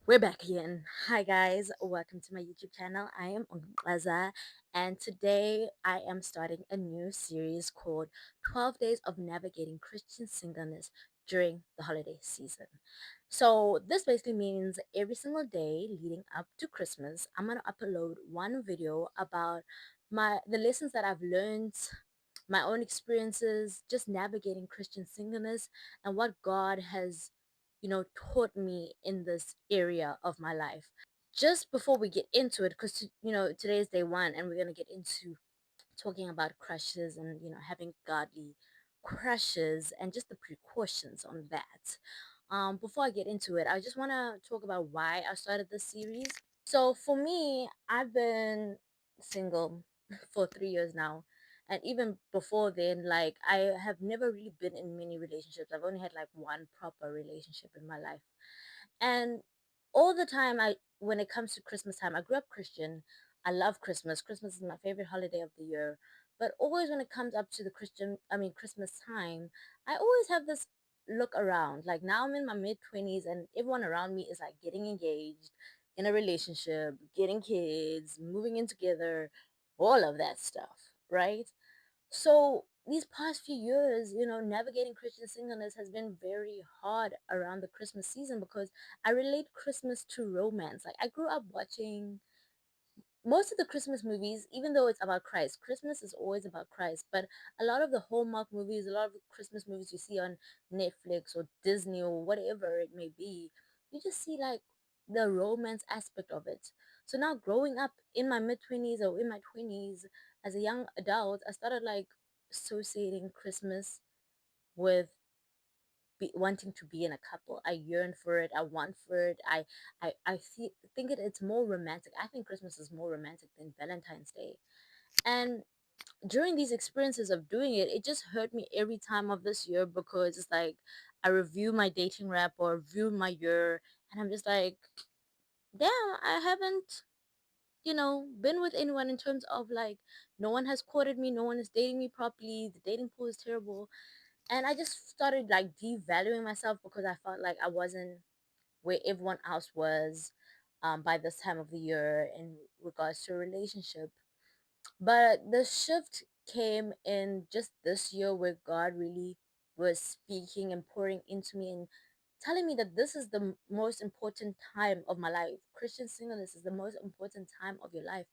We're back again. Hi guys, welcome to my YouTube channel. I am Unglaza, and today I am starting a new series called 12 Days of Navigating Christian Singleness During the Holiday Season. So this basically means every single day leading up to Christmas, I'm gonna upload one video about the lessons that I've learned, my own experiences, just navigating Christian singleness and what God has taught me in this area of my life. Just before we get into it, because today is day one and we're going to get into talking about crushes and having godly crushes and just the precautions on that. Before I get into it, I just want to talk about why I started this series. So for me, I've been single for 3 years now. And even before then, like, I have never really been in many relationships. I've only had like one proper relationship in my life. And all the time, when it comes to Christmas time, I grew up Christian. I love Christmas. Christmas is my favorite holiday of the year. But always when it comes up to Christmas time, I always have this look around. Like, now I'm in my mid 20s and everyone around me is like getting engaged, in a relationship, getting kids, moving in together, all of that stuff, right? So these past few years, navigating Christian singleness has been very hard around the Christmas season because I relate Christmas to romance. Like, I grew up watching most of the Christmas movies, even though it's about Christ. Christmas is always about Christ, but a lot of the Hallmark movies, a lot of the Christmas movies you see on Netflix or Disney or whatever it may be, you just see like the romance aspect of it. So now, growing up in my mid 20s or in my 20s as a young adult, I started like associating Christmas with wanting to be in a couple. I yearn for it. I want for it. Think it's more romantic. I think Christmas is more romantic than Valentine's Day. And during these experiences of doing it, it just hurt me every time of this year because it's like I review my dating rap or review my year, and I'm just like, damn, I haven't been with anyone in terms of like no one has courted me, no one is dating me properly. The dating pool is terrible, and I just started like devaluing myself because I felt like I wasn't where everyone else was by this time of the year in regards to a relationship. But the shift came in just this year where God really was speaking and pouring into me and telling me that this is the most important time of my life. Christian singleness is the most important time of your life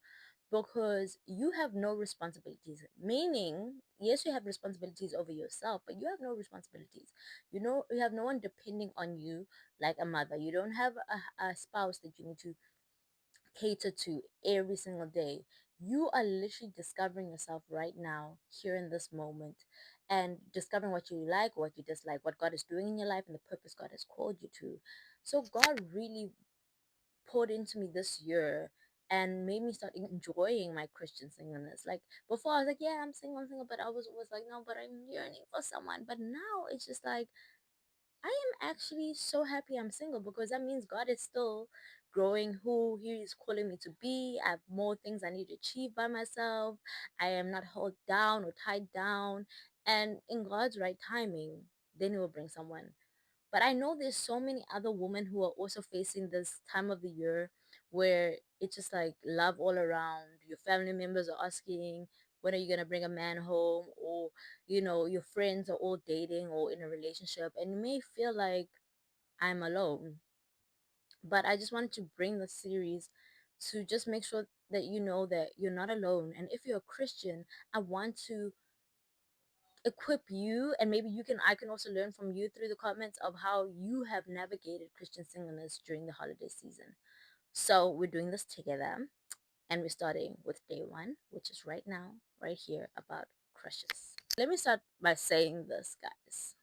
because you have no responsibilities. Meaning, yes, you have responsibilities over yourself, but you have no responsibilities. You have no one depending on you like a mother. You don't have a spouse that you need to cater to every single day. You are literally discovering yourself right now, here in this moment, and discovering what you like, what you dislike, what God is doing in your life, and the purpose God has called you to. So, God really poured into me this year and made me start enjoying my Christian singleness. Like, before, I was like, yeah, I'm single, but I was like, no, but I'm yearning for someone. But now it's just like, I am actually so happy I'm single because that means God is still growing who He is calling me to be. I have more things I need to achieve by myself. I am not held down or tied down. And in God's right timing, then He will bring someone. But I know there's so many other women who are also facing this time of the year where it's just like love all around. Your family members are asking, when are you going to bring a man home? Or, your friends are all dating or in a relationship, and you may feel like I'm alone. But I just wanted to bring the series to just make sure that you know that you're not alone. And if you're a Christian, I want to equip you, and maybe I can also learn from you through the comments of how you have navigated Christian singleness during the holiday season. So we're doing this together, and we're starting with day one, which is right now, right here, about crushes. Let me start by saying this, guys.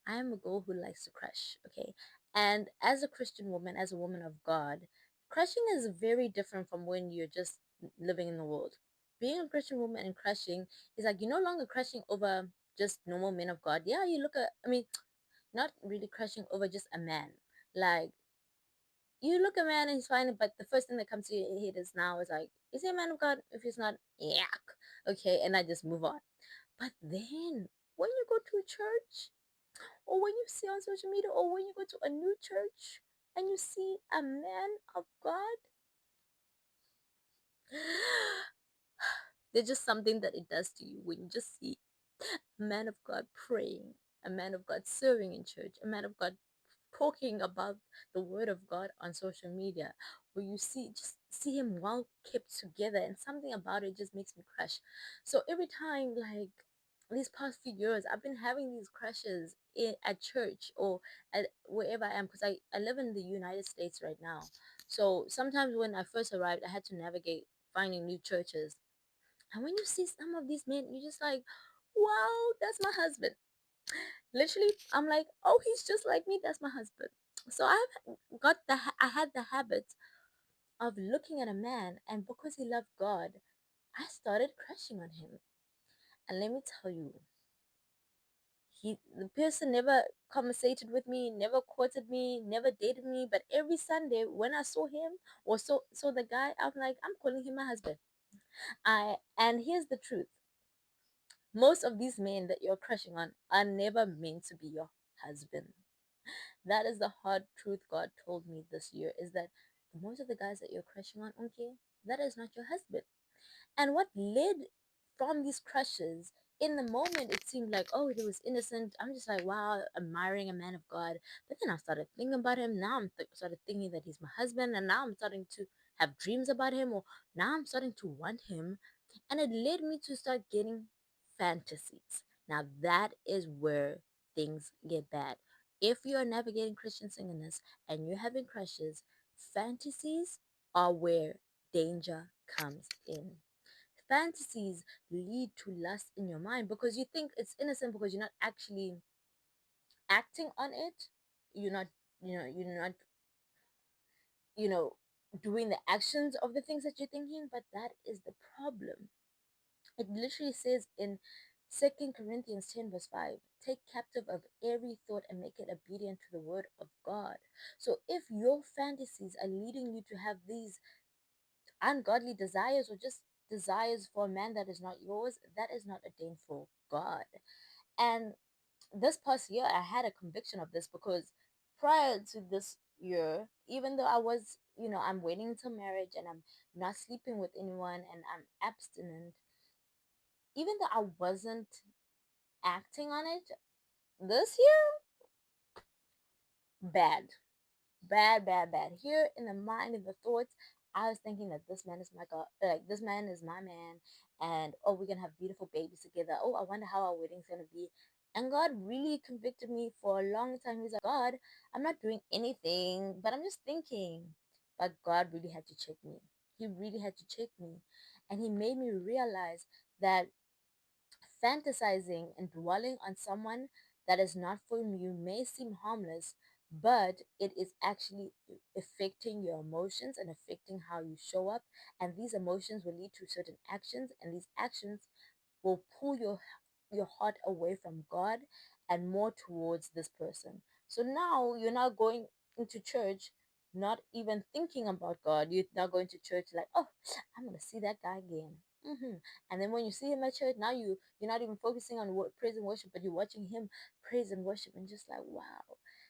I am a girl who likes to crush, okay? And as a Christian woman, as a woman of God, crushing is very different from when you're just living in the world. Being a Christian woman and crushing is like you're no longer crushing over just normal men of God. Yeah, you look at, not really crushing over just a man. Like, you look at a man and he's fine, but the first thing that comes to your head is now is like, is he a man of God? If he's not, yuck. Okay, and I just move on. But then when you go to a church, or when you see on social media, or when you go to a new church and you see a man of God, there's just something that it does to you when you just see a man of God praying, a man of God serving in church, a man of God talking about the word of God on social media, where you see just see him well kept together, and something about it just makes me crush. So every time, like these past few years, I've been having these crushes at church or at wherever I am, because I live in the United States right now. So sometimes when I first arrived, I had to navigate finding new churches, and when you see some of these men, you're just like, wow, that's my husband. Literally, I'm like, oh, he's just like me. That's my husband. So I had the habit of looking at a man, and because he loved God, I started crushing on him. And let me tell you, the person never conversated with me, never courted me, never dated me. But every Sunday when I saw him or saw the guy, I'm like, I'm calling him my husband. And here's the truth: most of these men that you're crushing on are never meant to be your husband. That is the hard truth God told me this year, is that most of the guys that you're crushing on, okay, that is not your husband. And what led from these crushes, in the moment it seemed like, oh, it was innocent. I'm just like, wow, admiring a man of God. But then I started thinking about him. Now started thinking that he's my husband, and now I'm starting to have dreams about him, or now I'm starting to want him. And it led me to start getting fantasies. Now that is where things get bad. If you are navigating Christian singleness and you're having crushes, fantasies are where danger comes in. Fantasies lead to lust in your mind because you think it's innocent, because you're not actually acting on it. You're not, you're not, you know, doing the actions of the things that you're thinking, but that is the problem. It literally says in 2 Corinthians 10 verse 5, take captive of every thought and make it obedient to the word of God. So if your fantasies are leading you to have these ungodly desires, or just desires for a man that is not yours, that is not ordained for God. And this past year, I had a conviction of this, because prior to this year, even though I was, I'm waiting until marriage and I'm not sleeping with anyone and I'm abstinent, even though I wasn't acting on it, this year, bad. Bad, bad, bad. Here in the mind and the thoughts, I was thinking that this man is my God, like this man is my man, and oh, we're gonna have beautiful babies together. Oh, I wonder how our wedding's gonna be. And God really convicted me for a long time. He's like, God, I'm not doing anything, but I'm just thinking. But God really had to check me. He really had to check me. And He made me realize that fantasizing and dwelling on someone that is not for you may seem harmless, but it is actually affecting your emotions and affecting how you show up. And these emotions will lead to certain actions, and these actions will pull your heart away from God and more towards this person. So now you're not going into church not even thinking about God. You're not going to church like, oh, I'm gonna see that guy again. And then when you see him at church, now you're not even focusing on what praise and worship, but you're watching him praise and worship, and just like, wow.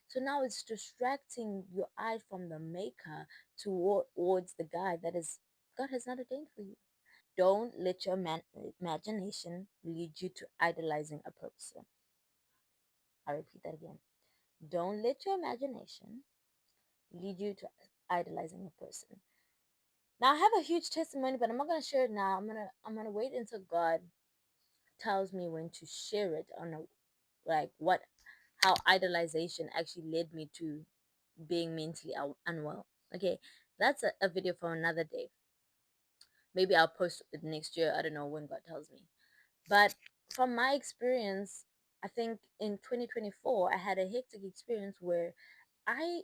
So now it's distracting your eye from the Maker towards the guy that is God has not ordained for you. Don't let your imagination lead you to idolizing a person. I repeat that again. Don't let your imagination lead you to idolizing a person. Now I have a huge testimony, but I'm not gonna share it now. I'm gonna wait until God tells me when to share it on like what how idolization actually led me to being mentally unwell. Okay, that's a video for another day. Maybe I'll post it next year. I don't know when God tells me. But from my experience, I think in 2024, I had a hectic experience where I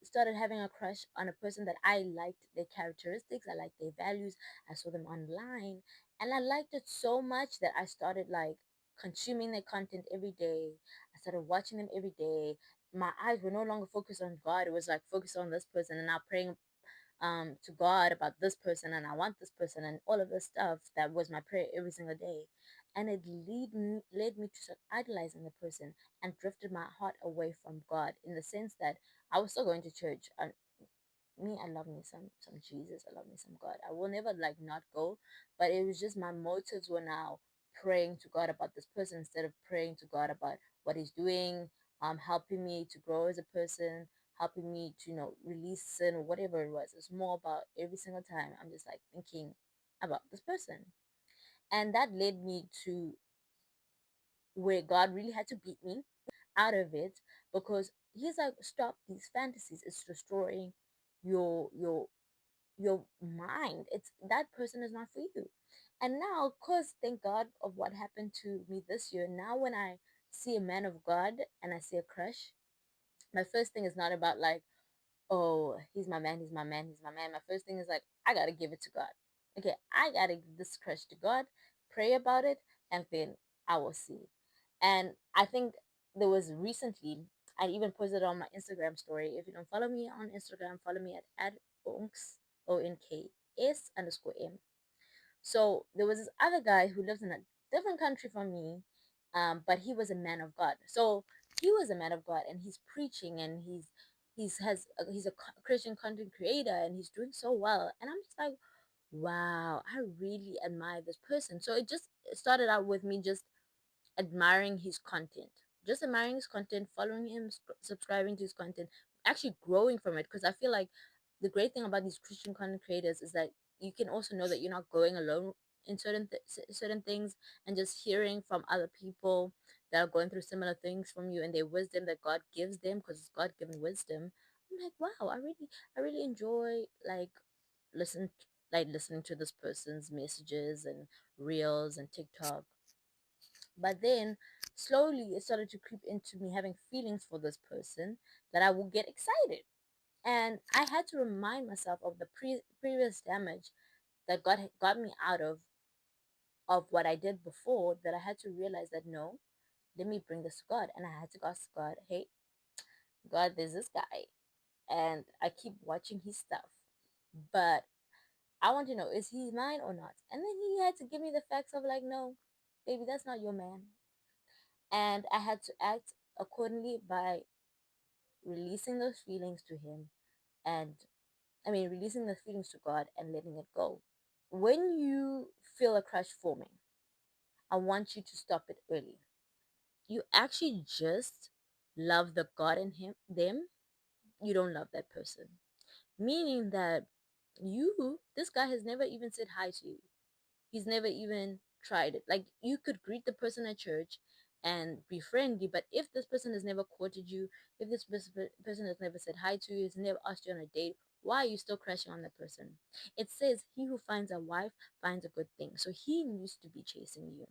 started having a crush on a person that I liked their characteristics, I liked their values, I saw them online, and I liked it so much that I started like consuming their content every day. I started watching them every day. My eyes were no longer focused on God, it was like focused on this person, and now praying to God about this person, and I want this person, and all of this stuff. That was my prayer every single day. and it led me to start idolizing the person and drifted my heart away from God, in the sense that I was still going to church. Me, I love me some Jesus. I love me some God. I will never like not go, but it was just my motives were now praying to God about this person instead of praying to God about what He's doing, helping me to grow as a person, helping me to release sin or whatever it was. It's more about every single time I'm just like thinking about this person, and that led me to where God really had to beat me out of it, because He's like, stop these fantasies. It's destroying your your mind. It's that person is not for you. And now, cause thank God of what happened to me this year. Now, when I see a man of God and I see a crush, my first thing is not about like, oh, he's my man, he's my man, he's my man. My first thing is like, I gotta give it to God. Okay, I gotta give this crush to God, pray about it, and then I will see. And I think there was recently, I even posted on my Instagram story. If you don't follow me on Instagram, follow me at onks, ONKS_M. So there was this other guy who lives in a different country from me, but he was a man of God. So he was a man of God, and he's preaching, and he's a Christian content creator, and he's doing so well. And I'm just like, wow, I really admire this person. So it just started out with me just admiring his content, just admiring his content, following him, subscribing to his content, actually growing from it. Because I feel like the great thing about these Christian content creators is that you can also know that you're not going alone in certain things, and just hearing from other people that are going through similar things from you, and their wisdom that God gives them, because it's God given wisdom. I'm like, wow, I really enjoy like listen listening to this person's messages and reels and TikTok. But then slowly it started to creep into me having feelings for this person, that I would get excited. And I had to remind myself of the previous damage that God had got me out of what I did before, that I had to realize that no, let me bring this to God. And I had to ask God, hey, God, there's this guy, and I keep watching his stuff. But I want to know, is he mine or not? And then he had to give me the facts of like, no, baby, that's not your man. And I had to act accordingly by releasing those feelings to him, and releasing the feelings to God and letting it go. When you feel a crush forming, I want you to stop it early. You actually just love the God in them. You don't love that person. Meaning that this guy has never even said hi to you. He's never even tried it. Like, you could greet the person at church and be friendly, but if this person has never courted you, if this person has never said hi to you, has never asked you on a date, why are you still crashing on that person? It says, he who finds a wife finds a good thing. So he needs to be chasing you.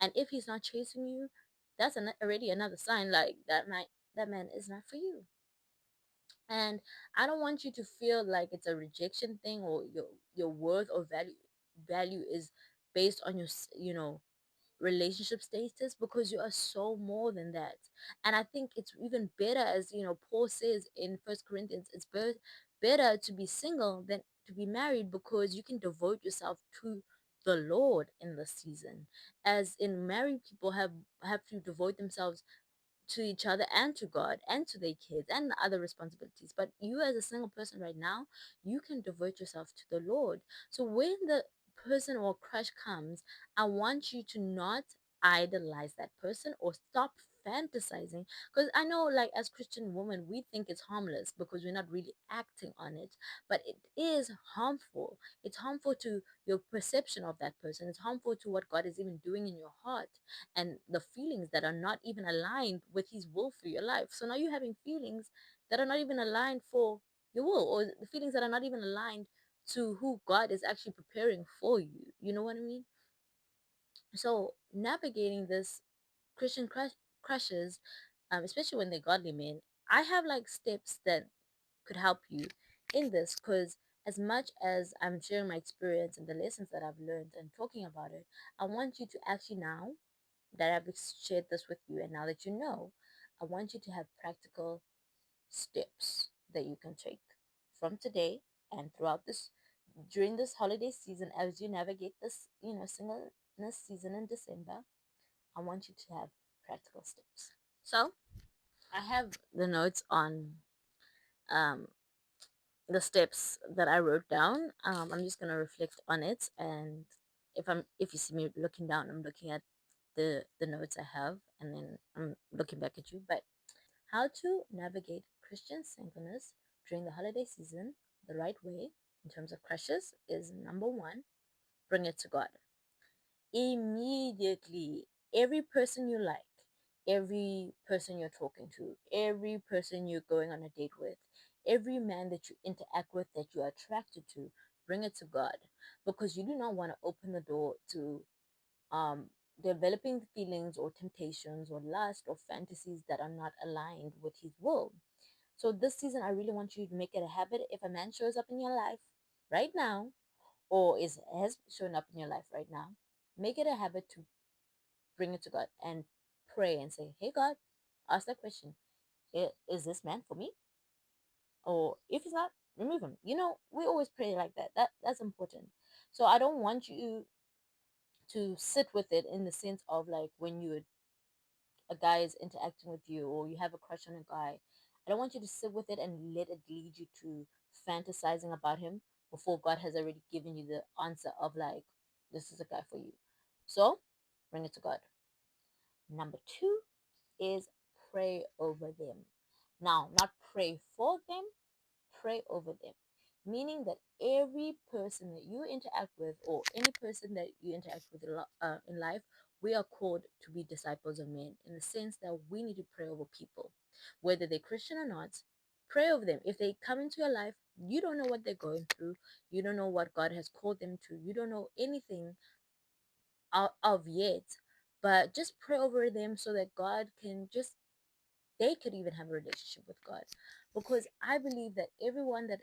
And if he's not chasing you, that's already another sign like that man is not for you. And I don't want you to feel like it's a rejection thing, or your worth or value is based on your relationship status, because you are so more than that. And I think it's even better, as Paul says in First Corinthians, it's better to be single than to be married, because you can devote yourself to the Lord in the season. As in, married people have to devote themselves to each other and to God and to their kids and the other responsibilities. But you, as a single person right now, you can devote yourself to the Lord. So when the person or crush comes, I want you to not idolize that person or stop fantasizing, because I know, like, as Christian women, we think it's harmless because we're not really acting on it, but it is harmful. It's harmful to your perception of that person. It's harmful to what God is even doing in your heart, and the feelings that are not even aligned with his will for your life. So now you're having feelings that are not even aligned for your will, or the feelings that are not even aligned to who God is actually preparing for you. You know what I mean? So navigating this Christian crushes, especially when they're godly men, I have like steps that could help you in this, because as much as I'm sharing my experience and the lessons that I've learned and talking about it, I want you to actually, now that I've shared this with you, and now that you know, I want you to have practical steps that you can take from today and throughout this during this holiday season, as you navigate this, single Christmas season in December, I want you to have practical steps. So I have the notes on um, the steps that I wrote down. I'm just gonna reflect on it, and if you see me looking down, I'm looking at the notes I have, and then I'm looking back at you. But how to navigate Christian singleness during the holiday season the right way in terms of crushes is number one, bring it to God. Immediately, every person you like, every person you're talking to, every person you're going on a date with, every man that you interact with that you're attracted to, bring it to God, because you do not want to open the door to um, developing feelings or temptations or lust or fantasies that are not aligned with His will. So this season, I really want you to make it a habit. If a man shows up in your life right now, or is has shown up in your life right now, make it a habit to bring it to God and pray and say, "Hey God, ask that question: Is this man for me? Or if he's not, remove him." We always pray like that. That's important. So I don't want you to sit with it in the sense of like when a guy is interacting with you or you have a crush on a guy. I don't want you to sit with it and let it lead you to fantasizing about him before God has already given you the answer of like, this is a guy for you. So bring it to God. Number two is pray over them. Now, not pray for them, pray over them. Meaning that every person that you interact with, or any person that you interact with in life, we are called to be disciples of men in the sense that we need to pray over people, whether they're Christian or not. Pray over them. If they come into your life, you don't know what they're going through, you don't know what God has called them to, you don't know anything of yet, but just pray over them so that God can just they could even have a relationship with God. Because I believe that everyone that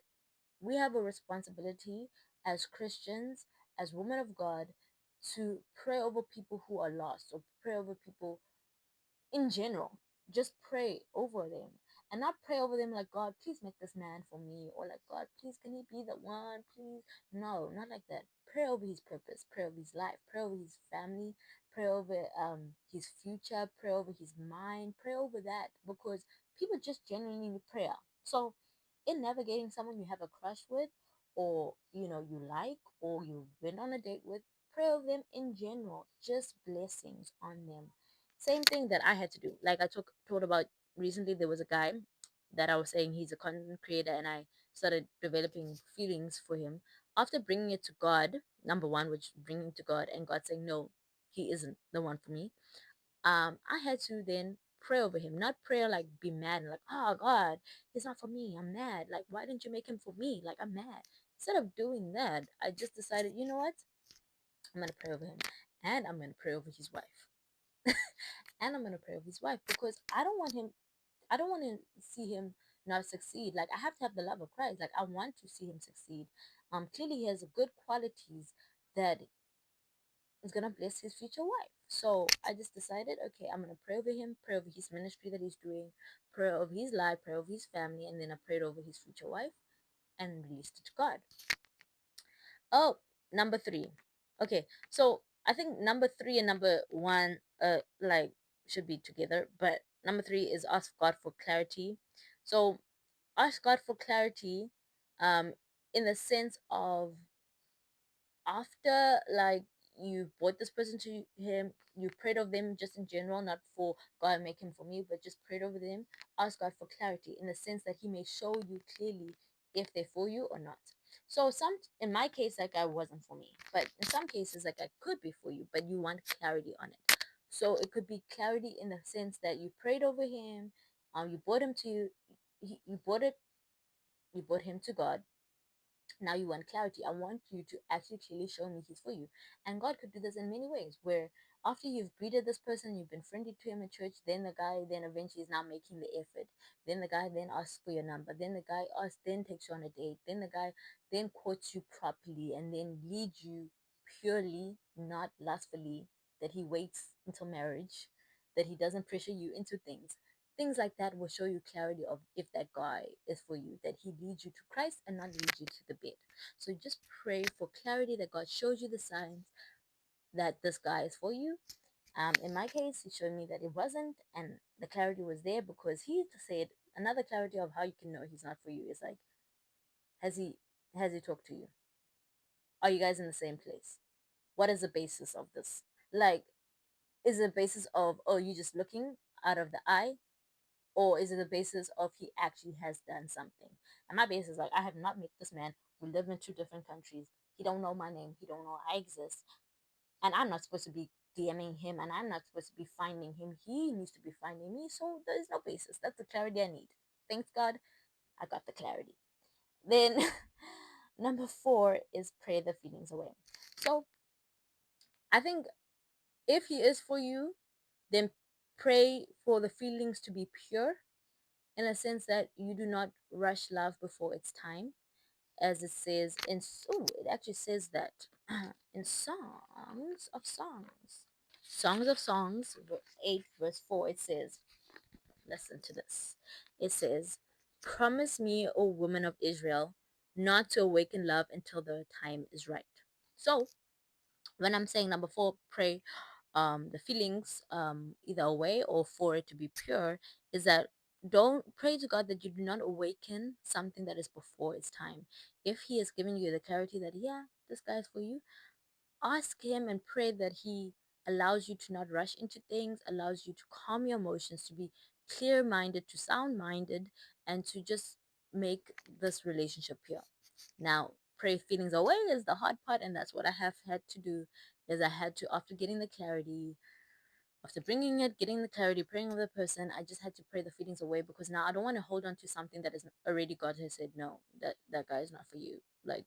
we have a responsibility as Christians, as women of God, to pray over people who are lost or pray over people in general. Just pray over them and not pray over them like, God, please make this man for me, or like, God, please, can he be the one, please? No, not like that. Pray over his purpose, pray over his life, pray over his family, pray over his future, pray over his mind, pray over that, because people just genuinely need prayer. So in navigating someone you have a crush with, or you like, or you went on a date with, pray over them in general, just blessings on them. Same thing that I had to do. Like I told about recently, there was a guy that I was saying he's a content creator, and I started developing feelings for him after bringing it to God. Number one, which bringing to God, and God saying no, he isn't the one for me. I had to then pray over him, not pray like be mad and like, oh God, he's not for me, I'm mad. Like, why didn't you make him for me? Like, I'm mad. Instead of doing that, I just decided, you know what? I'm gonna pray over him, and I'm gonna pray over his wife, and I'm gonna pray over his wife, because I don't want to see him not succeed. Like, I have to have the love of Christ. Like, I want to see him succeed. Clearly he has good qualities that is gonna bless his future wife. So I just decided, okay, I'm gonna pray over him, pray over his ministry that he's doing, pray over his life, pray over his family, and then I prayed over his future wife and released it to God. Oh, number three. Okay, so I think number three and number one like should be together, but number three is ask God for clarity. So ask God for clarity um in the sense of, after like you brought this person to him, you prayed over them just in general, not for God make him for me, but just prayed over them. Ask God for clarity in the sense that he may show you clearly if they're for you or not. So some in my case, like, I wasn't for me, but in some cases, like, I could be for you, but you want clarity on it. So it could be clarity in the sense that you prayed over him, you brought him to you brought it you brought him to God. Now you want clarity. I want you to actually clearly show me he's for you. And God could do this in many ways, where after you've greeted this person, you've been friendly to him in church, then the guy then eventually is now making the effort. Then the guy then asks for your number. Then the guy asks, then takes you on a date. Then the guy then courts you properly and then leads you purely, not lustfully, that he waits until marriage, that he doesn't pressure you into things. Things like that will show you clarity of if that guy is for you, that he leads you to Christ and not leads you to the bed. So just pray for clarity, that God shows you the signs, that this guy is for you. In my case, he showed me that it wasn't, and the clarity was there because he said another clarity of how you can know he's not for you is like, has he has he talked to you? Are you guys in the same place? What is the basis of this? Like, is it the basis of, oh, you just looking out of the eye, or is it the basis of he actually has done something? And my basis is like, I have not met this man. We live in two different countries. He don't know my name. He don't know I exist, and I'm not supposed to be DMing him, and I'm not supposed to be finding him. He needs to be finding me. So there is no basis. That's the clarity I need. Thanks God, I got the clarity. Then number four is pray the feelings away. So I think if he is for you, then pray for the feelings to be pure, in a sense that you do not rush love before its time, as it says in, oh, it actually says that in Songs of Songs 8 verse 4, it says, listen to this. It says, promise me, O woman of Israel, not to awaken love until the time is right. So when I'm saying number four, pray the feelings either away or for it to be pure, is that don't pray to God that you do not awaken something that is before its time. If he has given you the clarity that, yeah, this guy is for you, ask him and pray that he allows you to not rush into things, allows you to calm your emotions, to be clear minded, to sound minded, and to just make this relationship pure. Now, pray feelings away is the hard part, and that's what I have had to do. Is I had to, after getting the clarity, after bringing it, getting the clarity, praying with the person, I just had to pray the feelings away, because now I don't want to hold on to something that is already, God has said no, that guy is not for you. Like,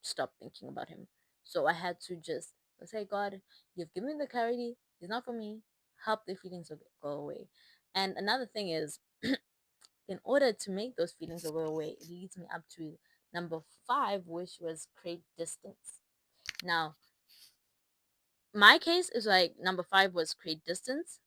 stop thinking about him. So I had to just say, God, you've given me the clarity. He's not for me. Help the feelings go away. And another thing is, in order to make those feelings go away, it leads me up to number five, which was create distance. Now, my case is like number five was create distance.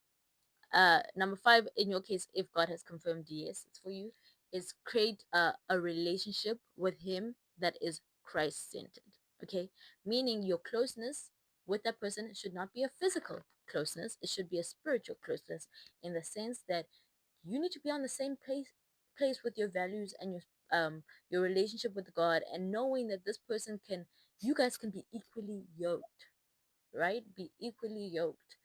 Number five, in your case, if God has confirmed yes, it's for you, is create a relationship with him that is Christ centered. Okay, meaning your closeness with that person should not be a physical closeness, it should be a spiritual closeness, in the sense that you need to be on the same place with your values and your relationship with God, and knowing that this person can, you guys can be equally yoked, right? Be equally yoked.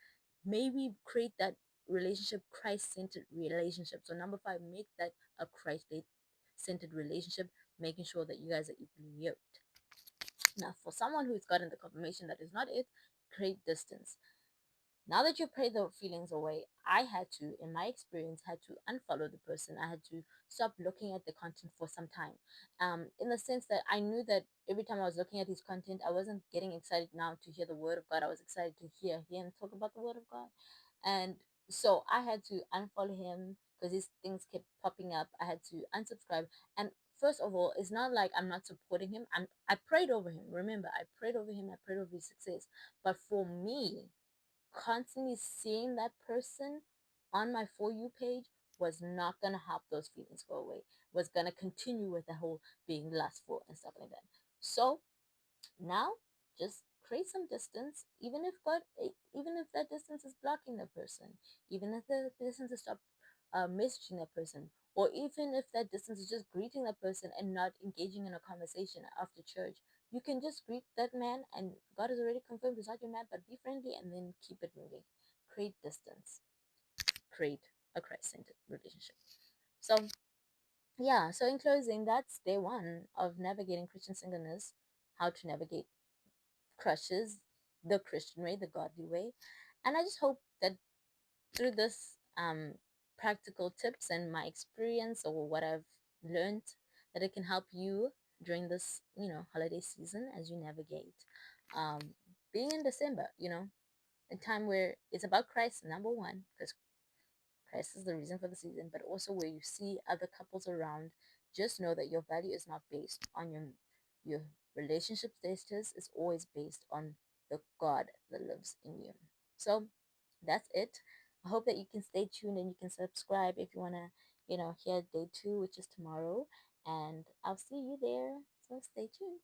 Maybe create that relationship, Christ centered relationship. So number five, make that a Christ centered relationship, making sure that you guys are equally yoked. Now, for someone who's gotten the confirmation that is not it, create distance. Now that you pray the feelings away, I had to, in my experience, had to unfollow the person. I had to stop looking at the content for some time. In the sense that I knew that every time I was looking at his content, I wasn't getting excited now to hear the word of God. I was excited to hear him talk about the word of God. And so I had to unfollow him because these things kept popping up. I had to unsubscribe. And first of all, it's not like I'm not supporting him. I prayed over him. Remember, I prayed over him. I prayed over his success. But for me, constantly seeing that person on my For You page was not going to help those feelings go away, was going to continue with the whole being lustful and stuff like that. So now, just create some distance, even if that distance is blocking the person, even if the distance is stop messaging that person, or even if that distance is just greeting that person and not engaging in a conversation after church. You can just greet that man, and God has already confirmed he's not your man, but be friendly and then keep it moving. Create distance, create a Christ-centered relationship. So yeah, so in closing, that's day one of navigating Christian singleness, how to navigate crushes the Christian way, the godly way. And I just hope that through this practical tips and my experience, or what I've learned, that it can help you during this, holiday season, as you navigate um, being in December, a time where it's about Christ, number one, because Christ is the reason for the season, but also where you see other couples around. Just know that your value is not based on your relationship status. Is always based on the God that lives in you. So that's it. I hope that you can stay tuned and you can subscribe if you wanna, hear day two, which is tomorrow. And I'll see you there. So stay tuned.